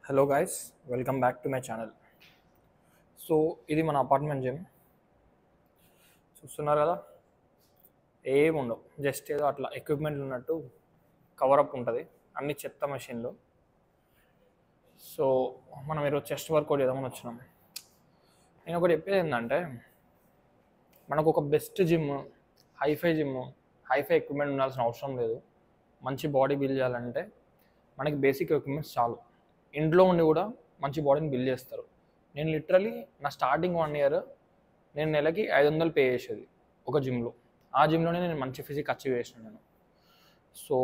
Hello guys, welcome back to my channel. So ఇది మన apartment gym చూస్తున్నారు కదా. ఏమి ఉండవు, జస్ట్ ఏదో అట్లా ఎక్విప్మెంట్ ఉన్నట్టు కవరప్ ఉంటుంది, అన్ని చెత్త మెషిన్లు. సో మనం ఈరోజు చెస్ట్ వర్కౌట్ చేద్దామని వచ్చినాం. నేను ఒకటి చెప్పేది ఏంటంటే, మనకు ఒక బెస్ట్ జిమ్, హైఫై ఎక్విప్మెంట్ ఉండాల్సిన అవసరం లేదు. మంచి బాడీ బిల్డ్ చేయాలంటే మనకి బేసిక్ ఎక్విప్మెంట్స్ చాలు. ఇంట్లో ఉండి కూడా మంచి బాడీని బిల్డ్ చేస్తారు. నేను లిటరలీ నా స్టార్టింగ్ 1 year నేను నెలకి 500 పే చేసేది ఒక జిమ్లో. ఆ జిమ్లోనే నేను మంచి ఫిజిక్ అచీవ్ చేసినాను నేను. సో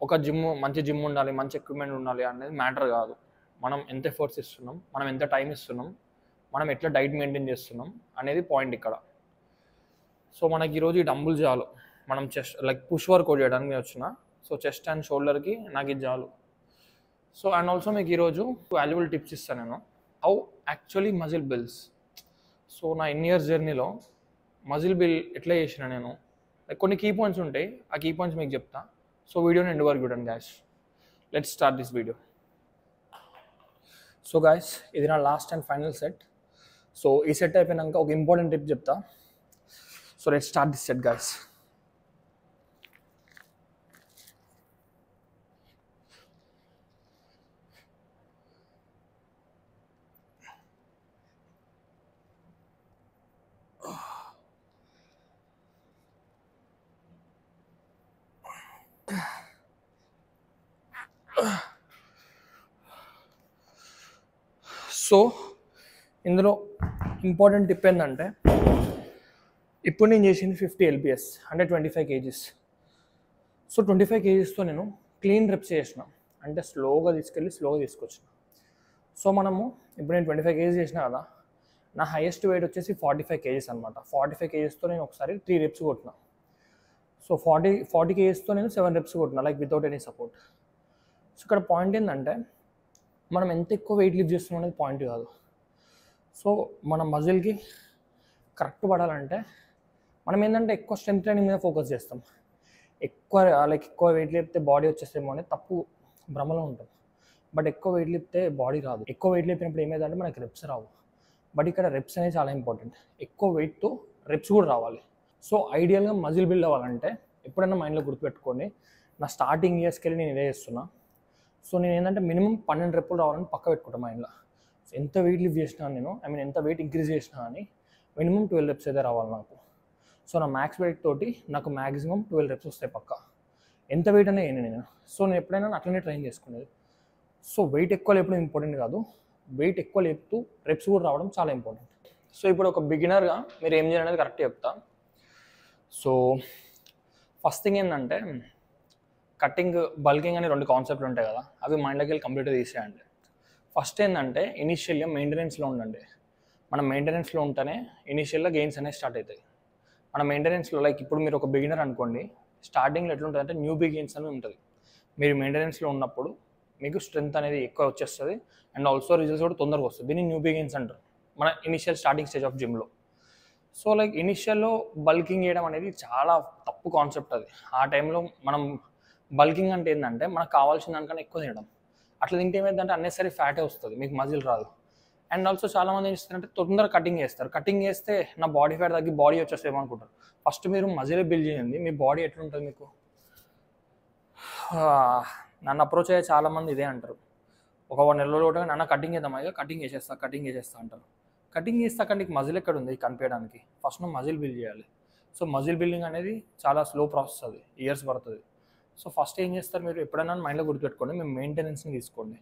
ఒక మంచి జిమ్ ఉండాలి, మంచి ఎక్విప్మెంట్ ఉండాలి అనేది మ్యాటర్ కాదు. మనం ఎంత ఎఫర్ట్స్ ఇస్తున్నాం, మనం ఎంత టైం ఇస్తున్నాం, మనం ఎట్లా డైట్ మెయింటైన్ చేస్తున్నాం అనేది పాయింట్ ఇక్కడ. సో మనకి ఈరోజు ఈ డంబుల్ చాలు. మనం చెస్ట్ లైక్ పుష్ వర్కౌట్ చేయడానికి వచ్చిన. సో చెస్ట్ అండ్ షోల్డర్కి నాకు ఇది చాలు. సో అండ్ ఆల్సో మీకు ఈరోజు వాల్యుబుల్ టిప్స్ ఇస్తాను నేను, how actually muscle builds. So నా ఇయర్స్ జర్నీలో మజిల్ బిల్ ఎట్లా చేసిన నేను, లైక్ కొన్ని కీ పాయింట్స్ ఉంటాయి, ఆ కీ పాయింట్స్ మీకు చెప్తా. సో వీడియోని ఎండ్ వరకు చూడండి guys. Let's start this video. So guys, ఇది నా last and final set. So ఈ సెట్ అయిపోయినాక ఒక ఇంపార్టెంట్ టిప్ చెప్తా. So let's start this set guys. So ఇందులో ఇంపార్టెంట్ టిప్ ఏంటంటే, ఇప్పుడు నేను చేసింది 50 LPS అంటే 25 kgs. సో 25 kgsతో నేను క్లీన్ రెప్స్ చేసిన, అంటే స్లోగా తీసుకొచ్చిన. సో మనము ఇప్పుడు నేను 25 kgs చేసిన కదా, నా హైయెస్ట్ వెయిట్ వచ్చేసి 45 kgs అనమాట. 45 kgsతో నేను ఒకసారి 3 reps కొట్టిన. సో 40 kgsతో నేను 7 reps కొట్టిన, like without any support. So ఇక్కడ పాయింట్ ఏంటంటే, మనం ఎంత ఎక్కువ వెయిట్ లిఫ్ట్ చేస్తున్నాం అనేది పాయింట్ కాదు. సో మన మజిల్కి కరెక్ట్ పడాలంటే మనం ఏంటంటే ఎక్కువ స్ట్రెంత్ ట్రైనింగ్ మీద ఫోకస్ చేస్తాం. ఎక్కువ వెయిట్ లేపితే బాడీ వచ్చేసేమో అనేది తప్పు భ్రమలో ఉంటాం. బట్ ఎక్కువ వెయిట్ లేపితే బాడీ రాదు. ఎక్కువ వెయిట్ లేపినప్పుడు ఏమైందంటే మనకి రెప్స్ రావు. బట్ ఇక్కడ రెప్స్ అనేది చాలా ఇంపార్టెంట్. ఎక్కువ వెయిట్తో రెప్స్ కూడా రావాలి. సో ఐడియల్గా మజిల్ బిల్డ్ అవ్వాలంటే ఎప్పుడైనా మైండ్లో గుర్తుపెట్టుకోండి, నా స్టార్టింగ్ ఇయర్స్కి వెళ్ళి నేను ఇదే చేస్తున్నా. సో నేను ఏంటంటే మినిమం 12 రెప్పులు రావాలని పక్క పెట్టుకుంటాను మైండ్లో. ఎంత వెయిట్ లిఫ్ట్ చేసినా నేను, ఎంత వెయిట్ ఇంక్రీజ్ చేసినా కానీ మినిమం 12 reps అయితే రావాలి నాకు. సో నా మ్యాక్స్ వెయిట్ తోటి నాకు మ్యాక్సిమం 12 reps వస్తాయి పక్క. ఎంత వెయిట్ అనే నేను. సో నేను ఎప్పుడైనా అట్లనే ట్రైన్ చేసుకునేది. సో వెయిట్ ఎక్కువ లేపడం ఇంపార్టెంట్ కాదు, వెయిట్ ఎక్కువ లేపుతూ రెప్స్ కూడా రావడం చాలా ఇంపార్టెంట్. సో ఇప్పుడు ఒక బిగినర్గా మీరు ఏం చేయాలనేది కరెక్ట్ చెప్తా. సో ఫస్ట్ థింగ్ ఏంటంటే, కటింగ్, బల్కింగ్ అనే 2 కాన్సెప్ట్లు ఉంటాయి కదా, అవి మైండ్లోకి వెళ్ళి కంప్లీట్గా తీసేయండి. ఫస్ట్ ఏంటంటే, ఇనీషియల్గా మెయింటెనెన్స్లో ఉండండి. మనం మెయింటెనెన్స్లో ఉంటేనే ఇనీషియల్గా గెయిన్స్ అనేవి స్టార్ట్ అవుతాయి. మన మెయింటెనెన్స్లో లైక్ ఇప్పుడు మీరు ఒక బిగినర్ అనుకోండి, స్టార్టింగ్లో ఎట్లుంటుంది అంటే న్యూ గెయిన్స్ అని ఉంటుంది. మీరు మెయింటెనెన్స్లో ఉన్నప్పుడు మీకు స్ట్రెంత్ అనేది ఎక్కువ వచ్చేస్తుంది, అండ్ ఆల్సో రిజల్ట్స్ కూడా తొందరగా వస్తుంది. దీన్ని న్యూ గెయిన్స్ అంటారు మన ఇనిషియల్ స్టార్టింగ్ స్టేజ్ ఆఫ్ జిమ్లో. సో లైక్ ఇనిషియల్లో బల్కింగ్ చేయడం అనేది చాలా తప్పు కాన్సెప్ట్. అది ఆ టైంలో మనం బల్కింగ్ అంటే ఏంటంటే, మనకు కావాల్సిన దానికన్నా ఎక్కువ తినడం. అట్లా తింటే ఏమైందంటే అన్నెసరీ ఫ్యాటే వస్తుంది, మీకు మజిల్ రాదు. అండ్ ఆల్సో చాలామంది ఏం చేస్తారంటే తొందరగా కటింగ్ చేస్తారు. కటింగ్ చేస్తే నా బాడీ ఫ్యాట్ తగ్గి బాడీ వచ్చేసేమో అనుకుంటారు. ఫస్ట్ మీరు మజిల్ బిల్డ్ చేయండి, మీ బాడీ ఎట్లుంటుంది మీకు. నన్ను అప్రోచ్ అయ్యే చాలామంది ఇదే అంటారు, ఒక 1 నెల రోజులు నన్ను కటింగ్ చేద్దాం, అయ్యో కటింగ్ చేసేస్తా అంటారు. కటింగ్ చేస్తాక నీకు మజిల్ ఎక్కడ ఉంది కనిపించడానికి? ఫస్ట్ నువ్వు మజిల్ బిల్డ్ చేయాలి. సో మజిల్ బిల్డింగ్ అనేది చాలా స్లో ప్రాసెస్, అది ఇయర్స్ పడుతుంది. సో ఫస్ట్ ఏం చేస్తారు, మీరు ఎప్పుడైనా మైండ్లో గుర్తుపెట్టుకోండి, మేము మెయింటెనెన్స్ని తీసుకోండి.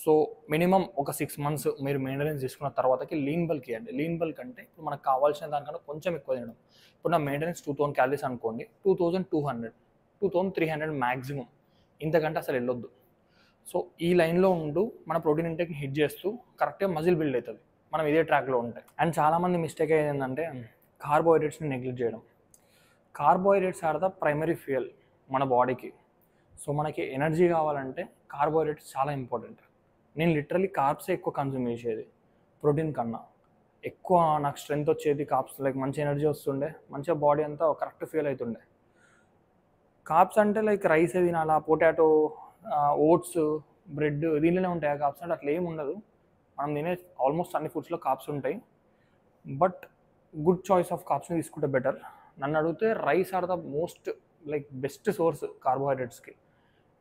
సో మినిమం ఒక 6 months మీరు మెయింటెనెన్స్ తీసుకున్న తర్వాతకి లీన్ బల్క్ ఇవ్వండి. లీన్ బల్క్ అంటే ఇప్పుడు మనకు కావాల్సిన దానికన్నా కొంచెం ఎక్కువ తినడం. ఇప్పుడు నా మెయింటెనెన్స్ 2000 calories అనుకోండి, 2200, 2300 మ్యాక్సిమం, ఇంతకంటే అసలు వెళ్ళొద్దు. సో ఈ లైన్లో ఉంటూ మన ప్రోటీన్ ఇంటేక్ని హిట్ చేస్తూ కరెక్ట్గా మజిల్ బిల్డ్ అవుతుంది మనం ఇదే ట్రాక్లో ఉంటాయి. అండ్ చాలామంది మిస్టేక్ అయ్యేది ఏంటంటే, కార్బోహైడ్రేట్స్ని నెగ్లెక్ట్ చేయడం. Carbohydrates are the primary fuel మన బాడీకి. సో మనకి ఎనర్జీ కావాలంటే కార్బోహైడ్రేట్స్ చాలా ఇంపార్టెంట్. నేను లిటరలీ కార్బ్సే ఎక్కువ కన్జ్యూమ్ చేసేది ప్రోటీన్ కన్నా. ఎక్కువ నాకు స్ట్రెంత్ వచ్చేది కార్బ్స్, లైక్ మంచి ఎనర్జీ వస్తుండే, మంచిగా బాడీ అంతా కరెక్ట్ ఫీల్ అవుతుండే. కార్బ్స్ అంటే లైక్ రైస్ తినాలా, పొటాటో, ఓట్స్, బ్రెడ్ దీనిలోనే ఉంటాయి కార్బ్స్ అంటే అట్లా ఏమి ఉండదు. మనం తినే ఆల్మోస్ట్ అన్ని ఫుడ్స్లో కార్బ్స్ ఉంటాయి, బట్ గుడ్ చాయిస్ ఆఫ్ కార్బ్స్ని తీసుకుంటే బెటర్. నన్ను అడిగితే rice are the most like best source కార్బోహైడ్రేట్స్కి.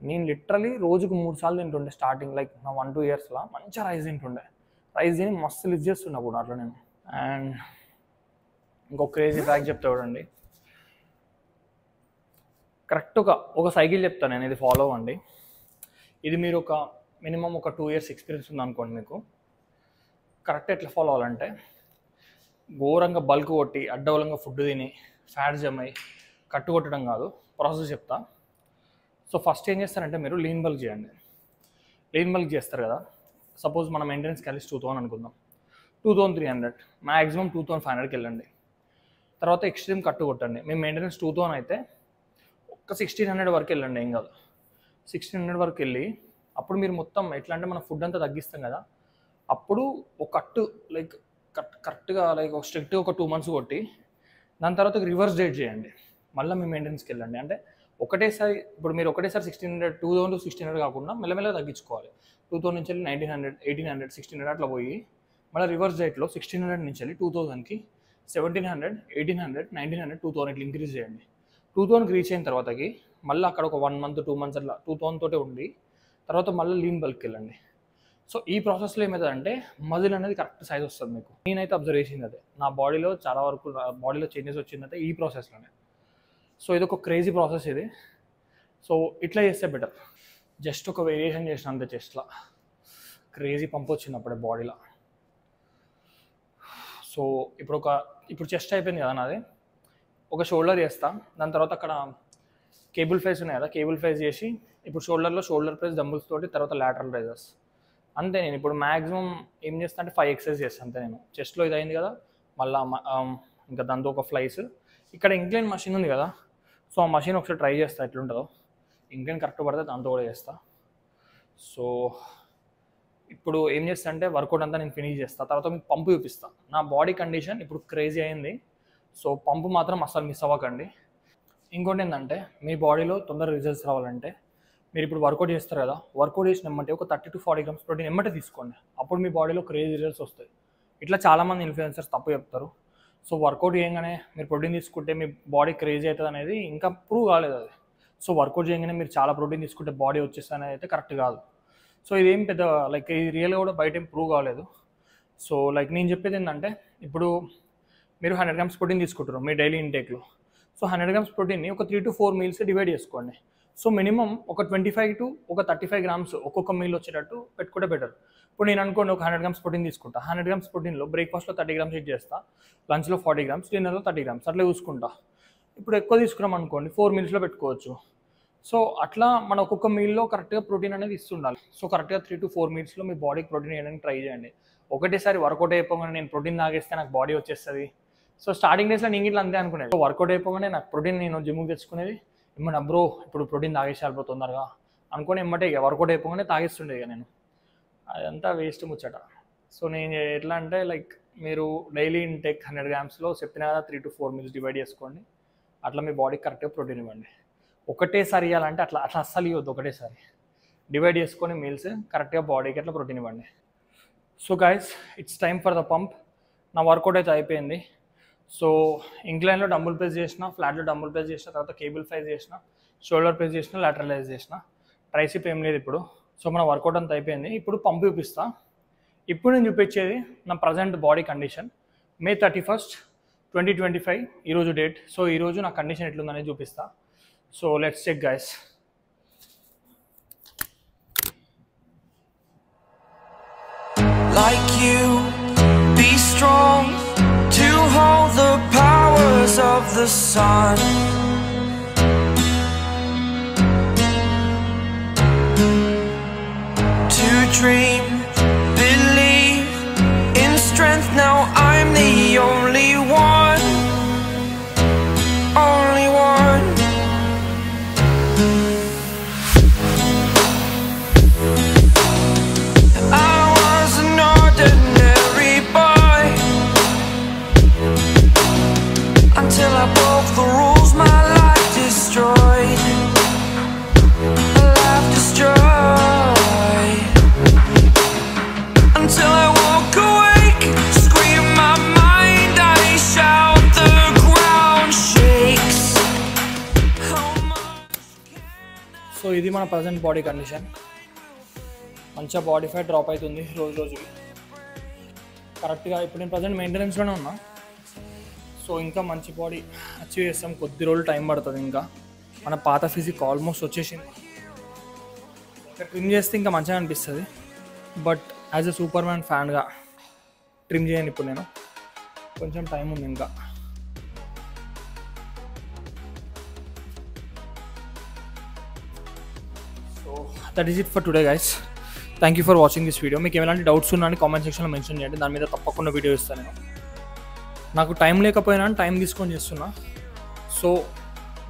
నేను లిటరలీ రోజుకు 3 సార్లు తింటుండే స్టార్టింగ్, లైక్ నా 1-2 ఇయర్స్లో మంచిగా రైస్ తింటుండే. రైస్ తిని మస్తు లిఫ్ట్ చేస్తుండే అప్పుడు అట్లా నేను. అండ్ ఇంకొక క్రేజీ ట్రాక్ చెప్తా చూడండి. కరెక్ట్గా ఒక సైకిల్ చెప్తాను నేను, ఇది ఫాలో అవ్వండి. ఇది మీరు ఒక మినిమం ఒక 2 ఇయర్స్ ఎక్స్పీరియన్స్ ఉందనుకోండి మీకు. కరెక్ట్ ఎట్లా ఫాలో అవ్వాలంటే, ఘోరంగా బల్క్ కొట్టి అడ్డవలంగా ఫుడ్ తిని ఫ్యాట్ జమ్ అయ్యి కట్టు కొట్టడం కాదు, ప్రాసెస్ చెప్తా. సో ఫస్ట్ ఏం చేస్తారంటే మీరు లీన్ బల్క్ చేయండి. లీన్ బల్క్ చేస్తారు కదా, సపోజ్ మన మెయింటెనెన్స్ క్యాలీస్ 2000 అనుకుందాం, 2300 మ్యాక్సిమం 2500కి వెళ్ళండి. తర్వాత ఎక్స్ట్రీమ్ కట్టు కొట్టండి. మీ మెయింటెనెన్స్ 2000 అయితే ఒక 1600 వరకు వెళ్ళండి, ఏం కాదు. 1600 వరకు వెళ్ళి అప్పుడు మీరు మొత్తం ఎట్లా అంటే మన ఫుడ్ అంతా తగ్గిస్తాం కదా, అప్పుడు ఒక కట్టు లైక్ కరెక్ట్గా లైక్ ఒక స్ట్రిక్ట్గా ఒక 2 months కొట్టి దాని తర్వాత రివర్స్ డేట్ చేయండి, మళ్ళీ మీ మెయింటెనెన్స్కి వెళ్ళండి. అంటే ఒకటేసారి ఇప్పుడు మీరు ఒకటేసారి 1600 2000 to 1600 కాకుండా మెల్లమెల్లగా తగ్గించుకోవాలి. 2000 నుంచి వెళ్ళి 1900 1800 1600 అట్లా పోయి మళ్ళీ రివర్స్ డేట్లో 1600 నుంచి వెళ్ళి 2000కి 1700 1800 1900 2000 ఇట్లా ఇంక్రీజ్ చేయండి. 2000కి రీచ్ అయిన తర్వాతకి మళ్ళీ అక్కడ ఒక 1 month 2 months అట్లా 2000 తోటే ఉండి తర్వాత మళ్ళీ లీన్ బల్క్కి వెళ్ళండి. సో ఈ ప్రాసెస్లో ఏమవుతుందంటే మజిల్ అనేది కరెక్ట్ సైజ్ వస్తుంది మీకు. నేనైతే అబ్జర్వ్ చేసింది అదే, నా బాడీలో చాలా వరకు బాడీలో చేంజెస్ వచ్చిందంటే ఈ ప్రాసెస్లోనే. సో ఇది ఒక క్రేజీ ప్రాసెస్ ఇది. సో ఇట్లా చేస్తే బెటర్. జస్ట్ ఒక వేరియేషన్ చేసిన అంతే, చెస్ట్లో క్రేజీ పంప్ వచ్చింది అప్పుడే బాడీలో. సో ఇప్పుడు చెస్ట్ అయిపోయింది కదా నాది, ఒక షోల్డర్ చేస్తా. దాని తర్వాత అక్కడ కేబుల్ ఫేస్ ఉన్నాయి కదా, కేబుల్ ఫేస్ చేసి ఇప్పుడు షోల్డర్లో షోల్డర్ ప్రెస్ డంబుల్స్ తోటి, తర్వాత లాటరల్ రైజర్స్ అంతే. నేను ఇప్పుడు మ్యాక్సిమం ఏం చేస్తా అంటే 5 exercises చేస్తాను అంతే. నేను చెస్ట్లో ఇది అయింది కదా, మళ్ళీ ఇంకా దాంతో ఒక ఫ్లైస్. ఇక్కడ ఇంక్లైన్ మషిన్ ఉంది కదా, సో ఆ మషిన్ ఒకసారి ట్రై చేస్తా ఎట్లుంటుందో. ఇంక్లైన్ కరెక్ట్ పడితే దాంతో కూడా చేస్తా. సో ఇప్పుడు ఏం చేస్తా అంటే వర్కౌట్ అంతా నేను ఫినిష్ చేస్తా, తర్వాత మీకు పంపు చూపిస్తా. నా బాడీ కండిషన్ ఇప్పుడు క్రేజీ అయింది, సో పంపు మాత్రం అస్సలు మిస్ అవ్వకండి. ఇంకోటి ఏంటంటే మీ బాడీలో తొందర రిజల్ట్స్ రావాలంటే మీరు ఇప్పుడు వర్కౌట్ చేస్తారు కదా, వర్కౌట్ చేసిన ఎమ్మటే ఒక 30 to 40 grams ప్రోటీన్ ఎమ్మటే తీసుకోండి, అప్పుడు మీ బాడీలో క్రేజీ రిజల్ట్స్ వస్తాయి. ఇట్లా చాలామంది ఇన్ఫ్లుయెన్సర్స్ తప్పు చెప్తారు. సో వర్కౌట్ చేయగానే మీరు ప్రోటీన్ తీసుకుంటే మీ బాడీ క్రేజీ అవుతుంది అనేది ఇంకా ప్రూవ్ కాలేదు అది. సో వర్కౌట్ చేయగానే మీరు చాలా ప్రోటీన్ తీసుకుంటే బాడీ వచ్చేస్తుంది అనేది అయితే కరెక్ట్ కాదు. సో ఇదేం పెద్ద లైక్ ఇది రియల్గా కూడా బయట ఏం ప్రూవ్ కాలేదు. సో లైక్ నేను చెప్పేది ఏంటంటే, ఇప్పుడు మీరు 100 grams ప్రోటీన్ తీసుకుంటారు మీ డైలీ ఇంటేక్లో. సో 100 grams ప్రోటీన్ని ఒక 3 to 4 meals డివైడ్ చేసుకోండి. సో మినిమం ఒక 25 to 35 grams ఒక్కొక్క మీల్ వచ్చేటట్టు పెట్టుకుంటే బెటర్. ఇప్పుడు నేను అనుకోండి ఒక 100 grams ప్రోటీన్ తీసుకుంటా, 100 grams ప్రోటీన్లో బ్రేక్ఫాస్ట్లో 30 grams యూజ్ చేస్తా, లంచ్లో 40 grams, డిన్నర్లో 30 grams అట్లా చూసుకుంటా. ఇప్పుడు ఎక్కువ తీసుకున్నాం అనుకోండి 4 mealsలో పెట్టుకోవచ్చు. సో అట్లా మన ఒక్కొక్క మీల్లో కరెక్ట్గా ప్రోటీన్ అనేది ఇస్తుండాలి. సో కరెక్ట్గా 3 to 4 mealsలో మీ బాడీకి ప్రోటీన్ వేయడానికి ట్రై చేయండి. ఒకటేసారి వర్కౌట్ అయిపోగానే నేను ప్రోటీన్ తాగేస్తే నాకు బాడీ వచ్చేస్తుంది. సో స్టార్టింగ్ డేస్లో నేను ఇట్లా అంతే అనుకునేది, వర్కౌట్ అయిపోగానే నాకు ప్రోటీన్ నేను జిమ్కి తెచ్చుకునేది, ఏమన్నా బ్రో ఇప్పుడు ప్రోటీన్ తాగేసాలి బ్రో తొందరగా అనుకుని ఎమ్మటే ఇక వర్కౌట్ అయిపోగానే తాగేస్తుండే ఇక నేను. అదంతా వేస్ట్ ముచ్చట. సో నేను ఎట్లా అంటే లైక్ మీరు డైలీ ఇంటేక్ 100 gramsలో చెప్పిన కదా 3 to 4 meals డివైడ్ చేసుకోండి, అట్లా మీ బాడీకి కరెక్ట్గా ప్రోటీన్ ఇవ్వండి. ఒకటేసారి ఇవ్వాలంటే అట్లా అస్సలు ఇవ్వద్దు, ఒకటేసారి డివైడ్ చేసుకొని మీల్స్ కరెక్ట్గా బాడీకి అట్లా ప్రోటీన్ ఇవ్వండి. So guys it's time for the pump. నా వర్కౌట్ అయితే అయిపోయింది. సో ఇంక్లైన్లో డంబుల్ ప్రెస్ చేసిన, ఫ్లాట్లో డంబుల్ ప్రెస్ చేసిన, తర్వాత కేబుల్ ఫ్రైజ్ చేసిన, షోల్డర్ ప్రెస్ చేసిన, లాటరలైజ్ చేసిన, ట్రైసిప్ ఏం లేదు ఇప్పుడు. సో మన వర్కౌట్ అంతా అయిపోయింది. ఇప్పుడు పంప్ చూపిస్తా. ఇప్పుడు నేను చూపించేది నా present body condition. May 31st 2025 ఈరోజు డేట్. సో ఈరోజు నా కండిషన్ ఎట్లుందనేది చూపిస్తా. So let's check guys. Like you, be strong to hold the powers of the sun. To dream, believe in strength. Now I'm the only one, only one. I was an ordinary boy until I broke the rules. My life destroyed, life destroyed. ఇది మన present body condition. మంచిగా body fat drop అవుతుంది రోజు రోజుకి కరెక్ట్గా. ఇప్పుడు నేను present మెయింటెనెన్స్లోనే ఉన్నా. సో ఇంకా మంచి బాడీ అచీవ్ చేస్తాం. కొద్ది రోజులు టైం పడుతుంది. ఇంకా మన పాత ఫిజిక్ ఆల్మోస్ట్ వచ్చేసింది. ఇంకా ట్రిమ్ చేస్తే ఇంకా మంచిగా అనిపిస్తుంది. But as a super man ఫ్యాన్గా ట్రిమ్ చేయను ఇప్పుడు నేను. కొంచెం టైం ఉంది ఇంకా. So that is it for today guys. Thank you for watching this video. మీకు ఎలాంటి డౌట్స్ ఉన్నా అని కామెంట్ సెక్షన్లో మెన్షన్ చేయండి. దాని మీద తప్పకుండా వీడియో ఇస్తాను నేను. నాకు టైం లేకపోయినా టైం తీసుకొని చేస్తున్నా. సో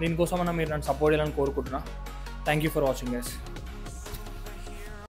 దీనికోసం మీరు నన్ను సపోర్ట్ చేయాలని కోరుకుంటున్నా. Thank you for watching guys.